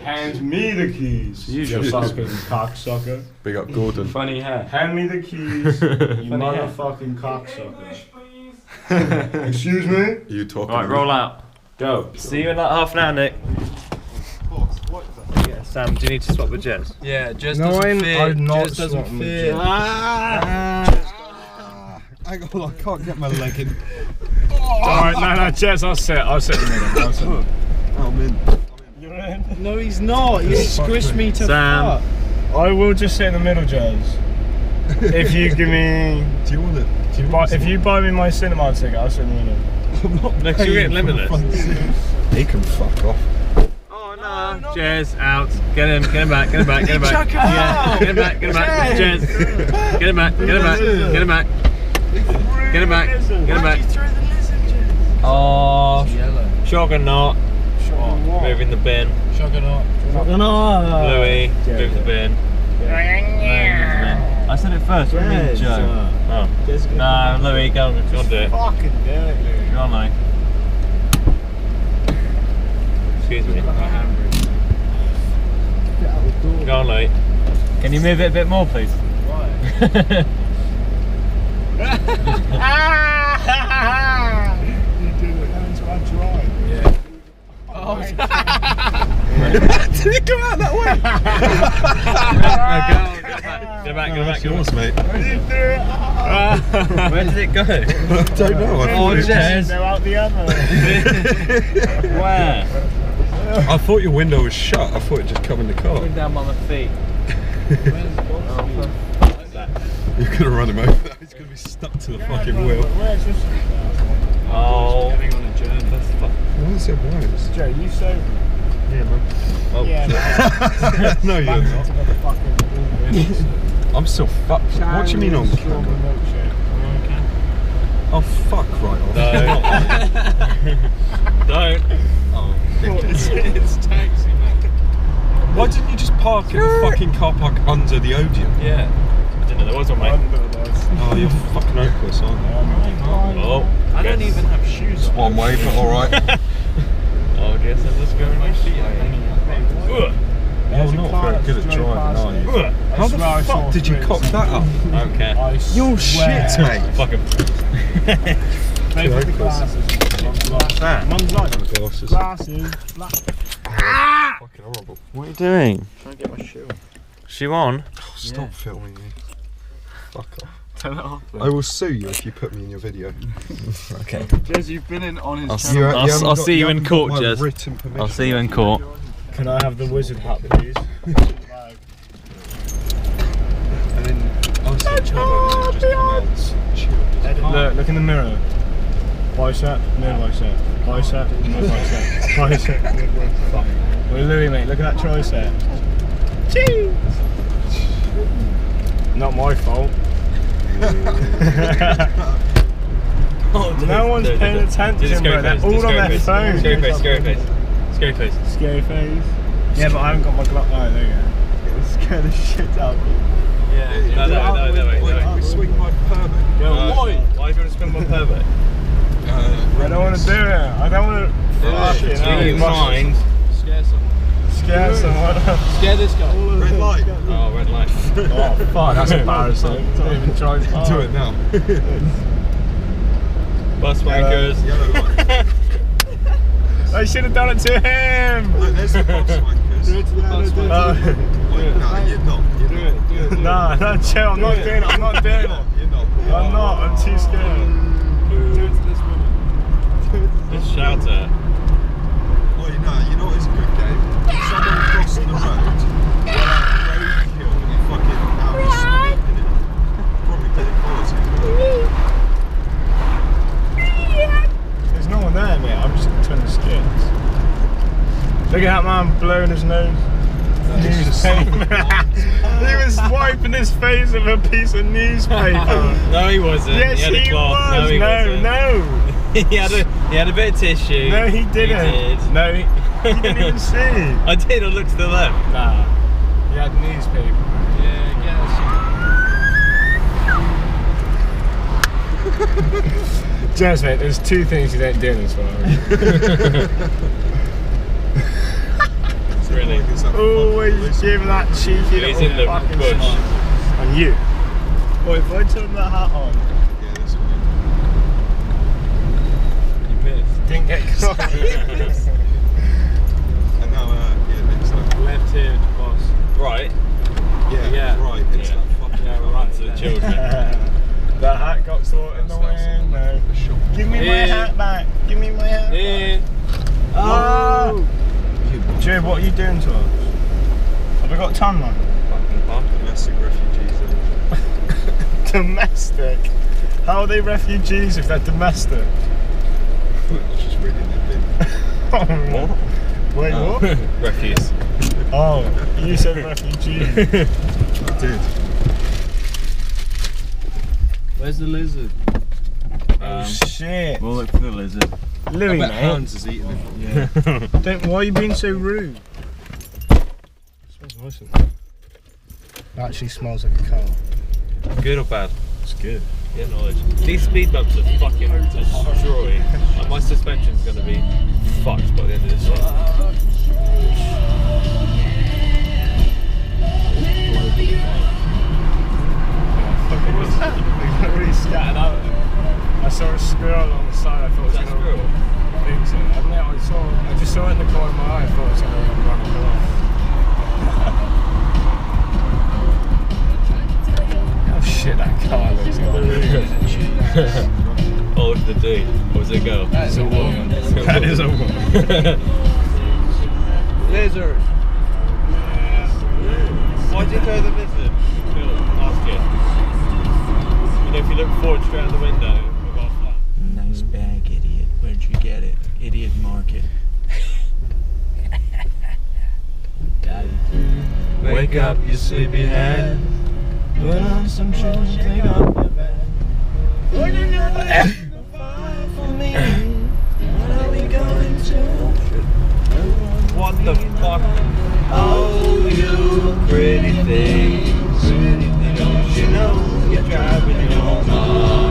Hand me the keys. Usual suspect, cocksucker. Big up Gordon. Funny hair. Hand me the keys, you motherfucking cocksucker. Excuse me? You talking? Right, roll out. Go. See you in like half an hour, Nick. Yeah, Sam, do you need to swap with Jez? Yeah, Jez doesn't fit. I'm not Jez doesn't swapping with fit. I can't get my leg in. Alright, no, Jez, I'll sit in the middle. I'm in. You're in? No, he's not. You squished me to Sam. fuck. I will just sit in the middle, Jez. If you give me... Do you want it? If you buy me my cinema ticket, I'll sit in the middle. I'm not Next you get limitless. He can fuck off. Oh no. Jez, out. Get him back, get him back. Chuck him Yeah, out. get him back. Jez. Get him back. Oh, shotgun knot. Moving the bin. Louis, move the bin. I said it first, what do you mean, Joe? Oh. No, Louis, go on do it. Fucking do it, Louis. Go on, Louis. Excuse me. Go on, Louis. Can you move it a bit more, please? You did it, that's what I tried. Yeah. Oh, Did it come out that way? Get back. Yours, mate. Where did it go? I don't know. Oh, Jez. They're out the other. Where? I thought your window was shut. I thought it just come in the car. Going down by my feet. You're gonna run him over. He's gonna be stuck to the fucking wheel. Oh. Going on a journey. That's fuck. Why is it wires? Joe, you sober? Yeah, man. Oh, Yeah, No, you're not. I'm still fucked. What do you mean on camera? Oh, fuck right off. Don't. Oh, It's TaxiMan. why didn't you just park in the fucking car park under the Odeon? Yeah. I didn't know there was one, mate. Oh, you're fucking hopeless, aren't you? Oh. I don't even have shoes on. One way, but alright. Oh, guess I'm just going my feet. You're not very good at driving, are you? How the fuck did you cock that up? Okay. You're shit, mate. Fuck him. What's that? Mum's like Glasses. glasses. Fucking horrible. What are you doing? Trying to get my shoe. Shoe on? Oh, stop filming me. Fuck off. Turn it off. I will sue you if you put me in your video. Okay. Jez, you've been in on his channel. I'll see you in court, Jez. Written permission. I'll see you in court. Can I have the wizard hat, please? And then I'll say just Look in the mirror. Bicep, mid bicep. Bicep, mid bicep. Bicep, mid bicep. Well, Louis, mate, look at that tricep. Cheese! Not my fault. No one's paying attention, bro. They're all on their phones. Scary face. Scary face. Yeah, but I haven't got my glove. Oh, there you go. It would scare the shit out of me. Yeah. No, Wait, swing my permit. Yo, Why are you going to spin my pervert? I don't want to do it. I don't want to. Fucking mind. Scare someone. Scare this guy. Red light. Oh, red light. Oh, fuck, that's embarrassing. Don't even try to Do it now. Bus wankers. Yellow light. I should have done it to him. Look, there's the box wankers. Oh. Wait, no, you're not. Nah, no, chill. I'm not doing it. I'm not doing it. You're not. I'm not. I'm too scared. Do it to this woman. Just shout at her. Well, you know it's a good game. Someone crossing the road, roadkill, and fucking out of speed, innit? Probably get equality. There's no one there, mate. I'm just turning skids. Look at that man blowing his nose. Newspaper. He was wiping his face with a piece of newspaper. No, he wasn't. Yes, he had a cloth. was. No, he wasn't. No. he had a bit of tissue. No, he didn't. He did. No, he didn't even see. I did. I looked to the left. Nah. He had newspaper. Yeah, Jez, mate, there's two things you don't do in this world. Always give that cheeky He's in the little fucking bush. smile. And you. Boy, if I turn that hat on, Yeah, this one. You missed. didn't get caught. And now, yeah, it's like, Left here, boss. Right. yeah, right, it's Yeah. that fucking Right to the children. The hat got caught in the wind. No. Give me my hat back. Give me my hat back. Yeah. Ah! Joe, what are you doing to us? Have we got a ton, man? Fucking pump. Domestic refugees. Domestic? How are they refugees if they're domestic? Just reading their bin. What? Wait, what? Refuse. Oh, you said refugee. I did. Where's the lizard? Oh shit. We'll look for the lizard. Louis, I bet mate. Hans has eaten it. Yeah. Why are you being so rude? Smells nice. It actually smells like a car. Good or bad? It's good. Yeah, knowledge. These speed bumps are fucking destroying. And my suspension's gonna be fucked by the end of this shit. They got really scattered out. I saw a squirrel on the side. I thought it was Is that going squirrel? to think so. I mean, I just saw it in the corner of my eye. I thought it was going to run off. Oh shit, that car looks good. Oh, look at the dude. Or was it a girl? It's a woman. That is a woman. Lizard. Why'd you throw the lizard? Ask it. You know, if you look forward straight out the window, we've got a flat. Nice bag, idiot. Where'd you get it? Idiot market. Wake up, you sleepyhead. Put on some shoes, take off your bag. What the fuck? Oh, you pretty thing. Don't you know you're driving your mom?